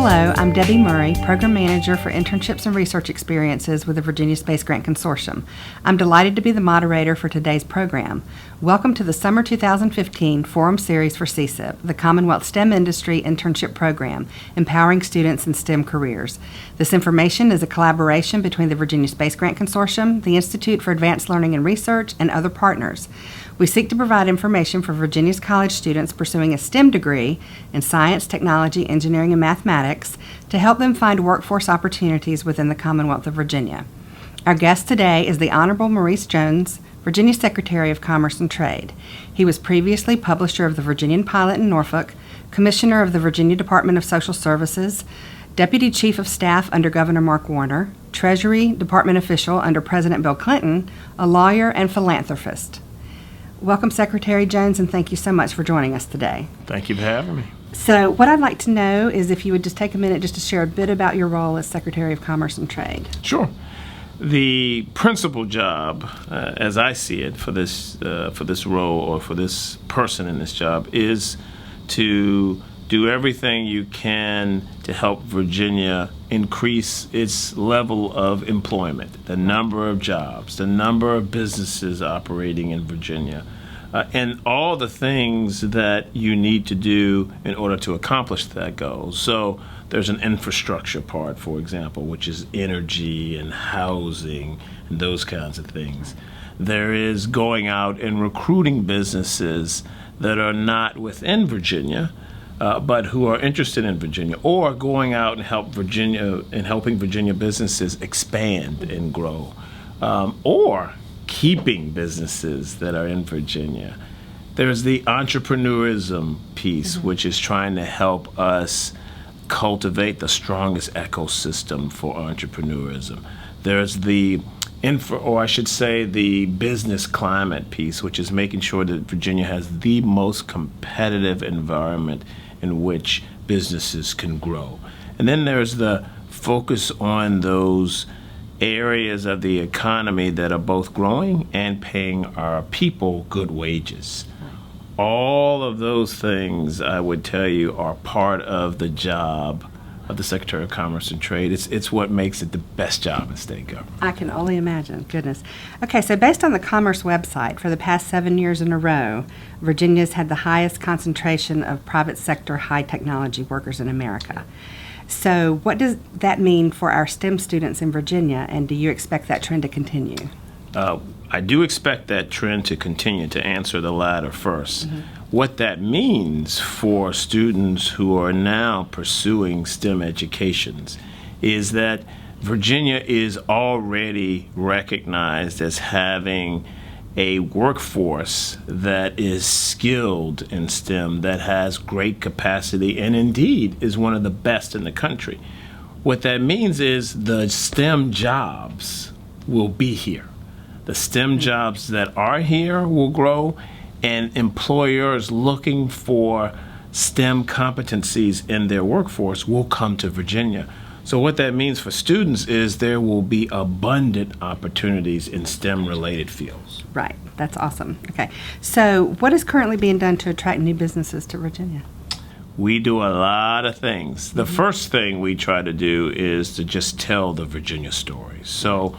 Hello, I'm Debbie Murray, Program Manager for Internships and Research Experiences with the Virginia Space Grant Consortium. I'm delighted to be the moderator for today's program. Welcome to the Summer 2015 Forum Series for CSIP, the Commonwealth STEM Industry Internship Program, empowering students in STEM careers. This information is a collaboration between the Virginia Space Grant Consortium, the Institute for Advanced Learning and Research, and other partners. We seek to provide information for Virginia's college students pursuing a STEM degree in science, technology, engineering, and mathematics to help them find workforce opportunities within the Commonwealth of Virginia. Our guest today is the Honorable Maurice Jones, Virginia Secretary of Commerce and Trade. He was previously publisher of the Virginian-Pilot in Norfolk, Commissioner of the Virginia Department of Social Services, Deputy Chief of Staff under Governor Mark Warner, Treasury Department official under President Bill Clinton, a lawyer and philanthropist. Welcome, Secretary Jones, and thank you so much for joining us today. Thank you for having me. So what I'd like to know is if you would just take a minute just to share a bit about your role as Secretary of Commerce and Trade. Sure. The principal job, as I see it, for this role or for this person in this job is to do everything you can to help Virginia increase its level of employment, the number of jobs, the number of businesses operating in Virginia, and all the things that you need to do in order to accomplish that goal. So there's an infrastructure part, for example, which is energy and housing and those kinds of things. There is going out and recruiting businesses that are not within Virginia, but who are interested in Virginia, or going out and helping Virginia businesses expand and grow, or keeping businesses that are in Virginia. There's the entrepreneurism piece, which is trying to help us cultivate the strongest ecosystem for entrepreneurism. There's the the business climate piece, which is making sure that Virginia has the most competitive environment in which businesses can grow. And then there's the focus on those areas of the economy that are both growing and paying our people good wages. All of those things, I would tell you, are part of the job of the Secretary of Commerce and Trade. It's what makes it the best job in state government. I can only imagine. Goodness. Okay, so based on the Commerce website, for the past 7 years in a row, Virginia's had the highest concentration of private sector high technology workers in America. So what does that mean for our STEM students in Virginia, and do you expect that trend to continue? I do expect that trend to continue, to answer the latter first. What that means for students who are now pursuing STEM educations is that Virginia is already recognized as having a workforce that is skilled in STEM, that has great capacity, and indeed is one of the best in the country. What that means is the STEM jobs will be here. The STEM jobs that are here will grow, and employers looking for STEM competencies in their workforce will come to Virginia. So what that means for students is there will be abundant opportunities in STEM-related fields. Right. That's awesome. Okay. So what is currently being done to attract new businesses to Virginia? We do a lot of things. The first thing we try to do is to just tell the Virginia story. So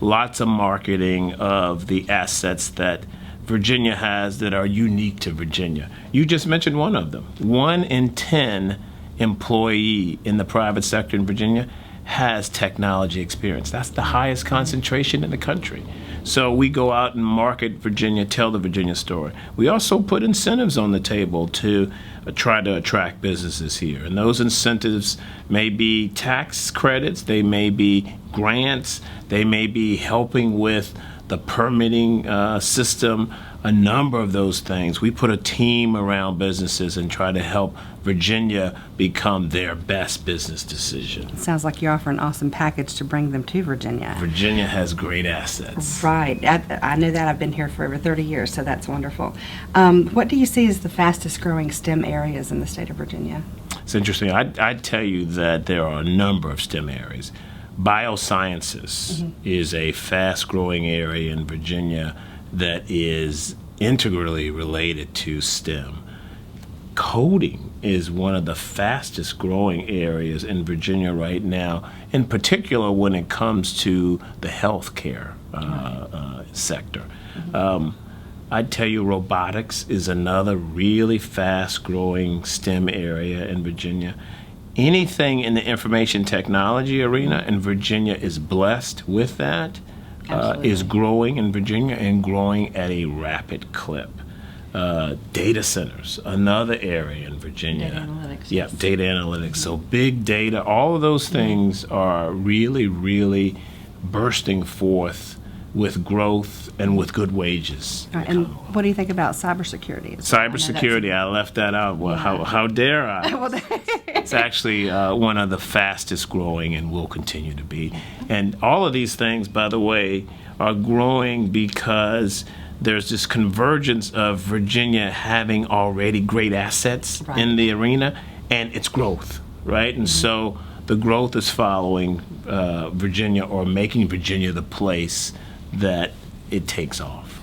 lots of marketing of the assets that Virginia has that are unique to Virginia. You just mentioned one of them. 1 in 10 employee in the private sector in Virginia has technology experience. That's the highest concentration in the country. So we go out and market Virginia, tell the Virginia story. We also put incentives on the table to try to attract businesses here. And those incentives may be tax credits, they may be grants, they may be helping with the permitting system, a number of those things. We put a team around businesses and try to help Virginia become their best business decision. Sounds like you offer an awesome package to bring them to Virginia. Virginia has great assets. Right. I know that. I've been here for over 30 years, so that's wonderful. What do you see as the fastest growing STEM areas in the state of Virginia? It's interesting. I'd tell you that there are a number of STEM areas. Biosciences is a fast-growing area in Virginia that is integrally related to STEM. coding is one of the fastest growing areas in Virginia right now, in particular when it comes to the healthcare sector. I'd tell you robotics is another really fast growing STEM area in Virginia. Anything in the information technology arena in Virginia is blessed with that, is growing in Virginia and growing at a rapid clip. Data centers, another area in Virginia. Data analytics. Yeah, data analytics. So big data, all of those things are really, really bursting forth with growth and with good wages. All right, and what do you think about cybersecurity? Cybersecurity, I left that out. Well, how dare I? It's actually one of the fastest growing and will continue to be. And all of these things, by the way, are growing because there's this convergence of Virginia having already great assets in the arena, and its growth, right? And so the growth is following Virginia, or making Virginia the place that it takes off.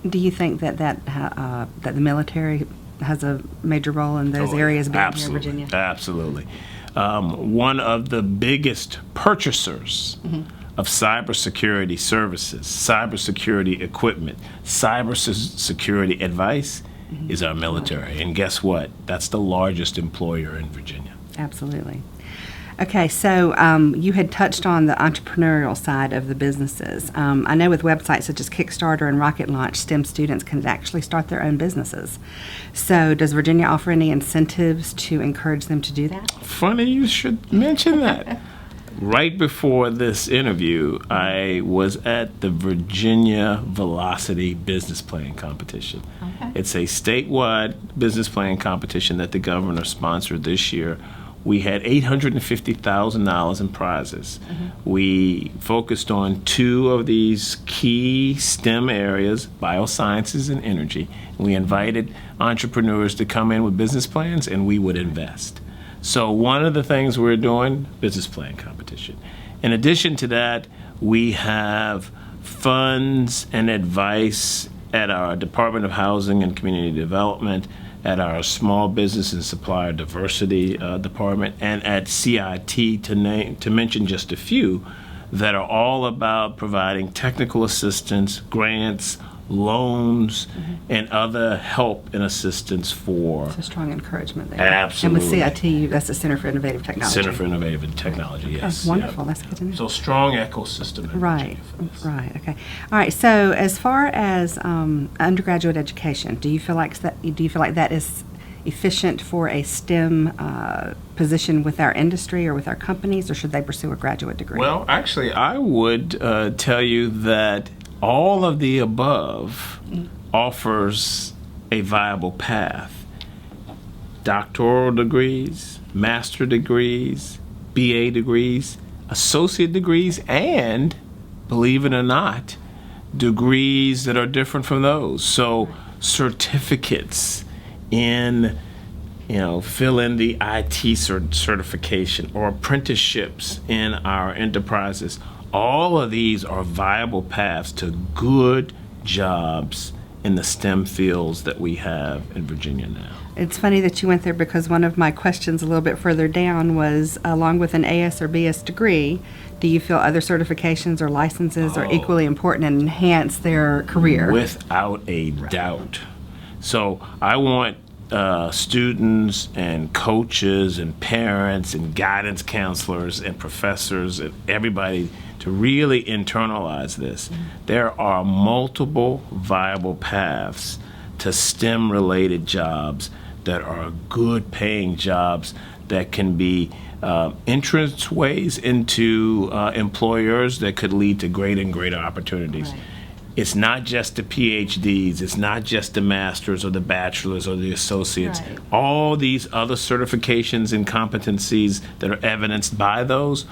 Do you think that that the military has a major role in those areas being here in Virginia? Absolutely. One of the biggest purchasers of cybersecurity services, cybersecurity equipment, cybersecurity advice is our military. And guess what? That's the largest employer in Virginia. Absolutely. Okay, so you had touched on the entrepreneurial side of the businesses. I know with websites such as Kickstarter and Rocket Launch, STEM students can actually start their own businesses. So does Virginia offer any incentives to encourage them to do that? Funny you should mention that. Right before this interview, I was at the Virginia Velocity Business Plan Competition. Okay. It's a statewide business plan competition that the governor sponsored this year. We had $850,000 in prizes. We focused on two of these key STEM areas, biosciences and energy. We invited entrepreneurs to come in with business plans, and we would invest. So one of the things we're doing, business plan competition. In addition to that, we have funds and advice at our Department of Housing and Community Development, at our Small Business and Supplier Diversity Department, and at CIT, to mention just a few, that are all about providing technical assistance, grants, loans, and other help and assistance for. It's a strong encouragement there. Absolutely. And with CIT, that's the Center for Innovative Technology. Center for Innovative Technology, yes. That's wonderful. That's good to know. So strong ecosystem in Right, Virginia for this. right, okay. All right, so as far as undergraduate education, do you feel like that is efficient for a STEM position with our industry or with our companies, or should they pursue a graduate degree? Well, actually, I would tell you that all of the above offers a viable path. Doctoral degrees, master degrees, BA degrees, associate degrees, and, believe it or not, degrees that are different from those. So certificates in, fill in the IT certification, or apprenticeships in our enterprises. All of these are viable paths to good jobs in the STEM fields that we have in Virginia now. It's funny that you went there, because one of my questions a little bit further down was, along with an AS or BS degree, do you feel other certifications or licenses are equally important and enhance their career? Without a doubt. So I want students and coaches and parents and guidance counselors and professors and everybody to really internalize this. There are multiple viable paths to STEM-related jobs that are good paying jobs that can be entrance ways into employers that could lead to greater and greater opportunities. Right. It's not just the PhDs, it's not just the masters or the bachelors or the associates. Right. All these other certifications and competencies that are evidenced by those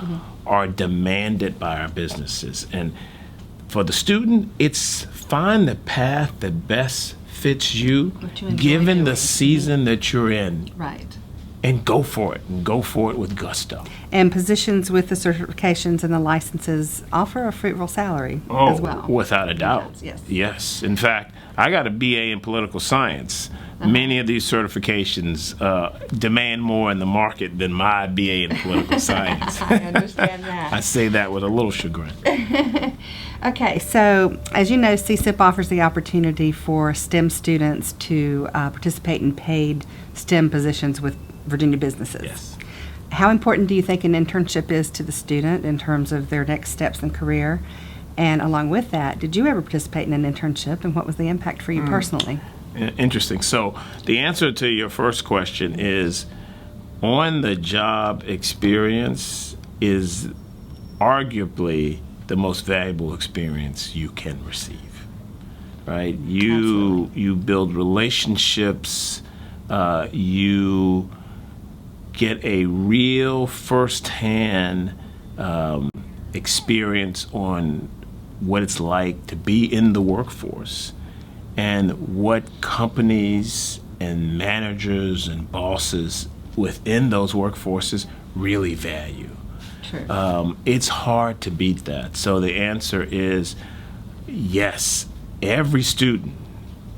are demanded by our businesses. And for the student, it's find the path that best fits you, What you enjoy given the doing. season that you're in, Right. and go for it, and go for it with gusto. And positions with the certifications and the licenses offer a fruitful salary as well. Without a doubt. Yes. Yes. In fact, I got a BA in political science, Many of these certifications demand more in the market than my BA in political science. I understand that. I say that with a little chagrin. Okay, so as you know, CSIP offers the opportunity for STEM students to participate in paid STEM positions with Virginia businesses. Yes. How important do you think an internship is to the student in terms of their next steps in career? And along with that, did you ever participate in an internship, and what was the impact for you personally? Interesting. So the answer to your first question is on-the-job experience is arguably the most valuable experience you can receive, right? You build relationships, you get a real firsthand experience on what it's like to be in the workforce and what companies and managers and bosses within those workforces really value. True. It's hard to beat that. So the answer is yes, every student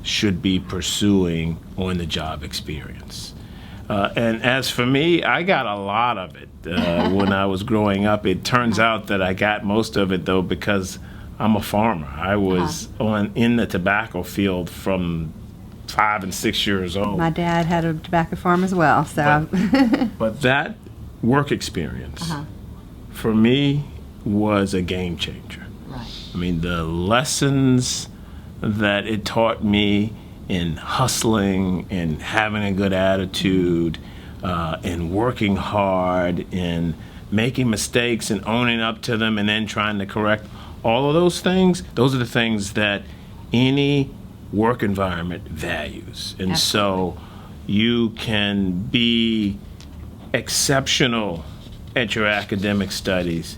should be pursuing on-the-job experience. And as for me, I got a lot of it when I was growing up. It turns out that I got most of it, though, because I'm a farmer. I was in the tobacco field from 5 and 6 years old. My dad had a tobacco farm as well, so. But that work experience, for me, was a game changer. Right. I mean, the lessons that it taught me in hustling and having a good attitude and working hard and making mistakes and owning up to them and then trying to correct all of those things, those are the things that any work environment values. And so you can be exceptional at your academic studies.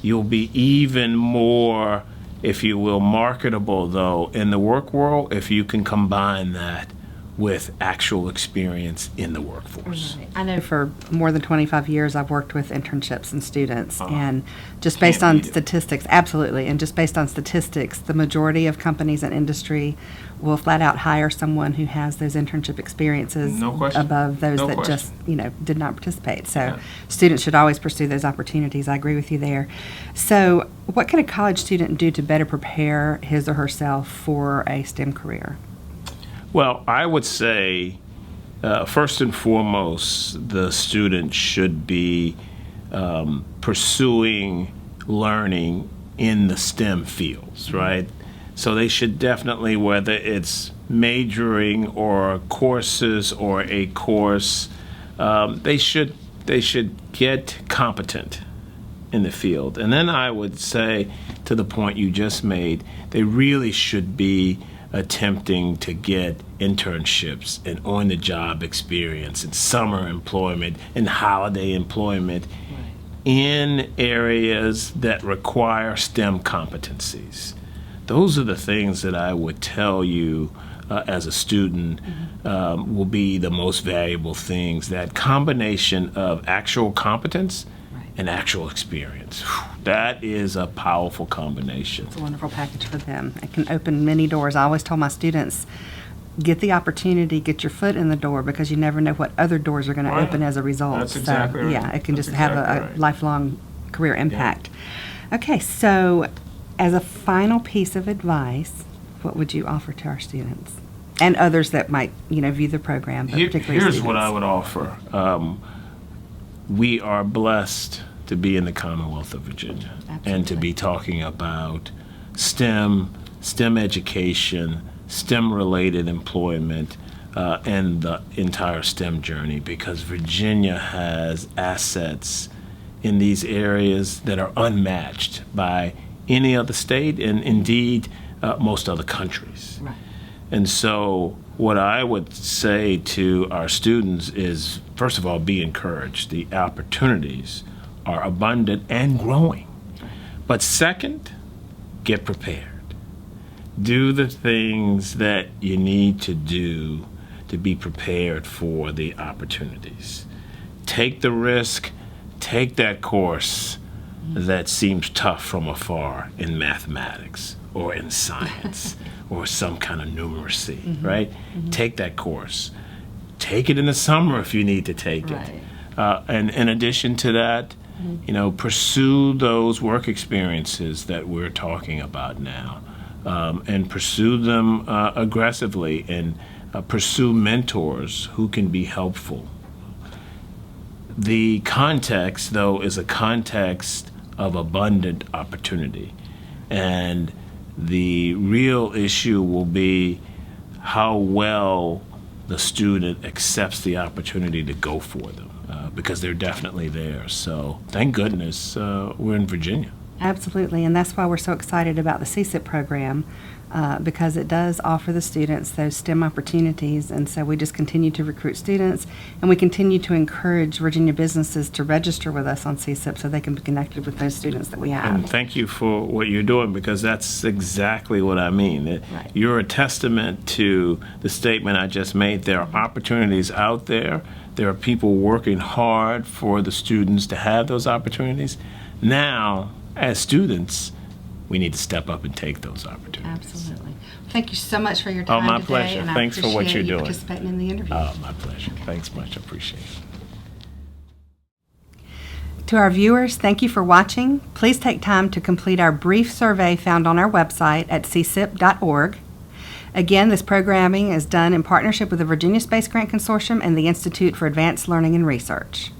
You'll be even more, if you will, marketable, though, in the work world if you can combine that with actual experience in the workforce. Right. I know for more than 25 years I've worked with internships and students, and just based on statistics, absolutely, and just based on statistics, the majority of companies and industry will flat out hire someone who has those internship experiences above those that just, did not participate. So students should always pursue those opportunities. I agree with you there. So what can a college student do to better prepare his or herself for a STEM career? Well, I would say, first and foremost, the student should be pursuing learning in the STEM fields, right? So they should definitely, whether it's majoring or courses or a course, they should get competent in the field. And then I would say, to the point you just made, they really should be attempting to get internships and on-the-job experience and summer employment and holiday employment in areas that require STEM competencies. Those are the things that I would tell you as a student will be the most valuable things, that combination of actual competence and actual experience. That is a powerful combination. It's a wonderful package for them. It can open many doors. I always tell my students, get the opportunity, get your foot in the door, because you never know what other doors are going to open as a result. That's exactly right. Yeah, it can just have a lifelong career impact. Yeah. Okay, so as a final piece of advice, what would you offer to our students and others that might, view the program? But particularly here's students. what I would offer. We are blessed to be in the Commonwealth of Virginia. Absolutely. And to be talking about STEM education, STEM-related employment, and the entire STEM journey, because Virginia has assets in these areas that are unmatched by any other state and indeed most other countries. Right. And so what I would say to our students is, first of all, be encouraged. The opportunities are abundant and growing. But second, get prepared. Do the things that you need to do to be prepared for the opportunities. Take the risk, take that course that seems tough from afar in mathematics or in science or some kind of numeracy, right? Take that course. Take it in the summer if you need to take it. And in addition to that, pursue those work experiences that we're talking about now, and pursue them aggressively, and pursue mentors who can be helpful. The context, though, is a context of abundant opportunity. And the real issue will be how well the student accepts the opportunity to go for them, because they're definitely there. So thank goodness we're in Virginia. Absolutely, and that's why we're so excited about the CSIP program, because it does offer the students those STEM opportunities, and so we just continue to recruit students, and we continue to encourage Virginia businesses to register with us on CSIP so they can be connected with those students that we have. And thank you for what you're doing, because that's exactly what I mean. Right. You're a testament to the statement I just made. There are opportunities out there. There are people working hard for the students to have those opportunities. Now, as students, we need to step up and take those opportunities. Absolutely. Thank you so much for your time my today. pleasure. And Thanks for what you're I appreciate you doing. participating in the interview. Oh, my pleasure. Thanks much. I appreciate it. To our viewers, thank you for watching. Please take time to complete our brief survey found on our website at csip.org. Again, this programming is done in partnership with the Virginia Space Grant Consortium and the Institute for Advanced Learning and Research.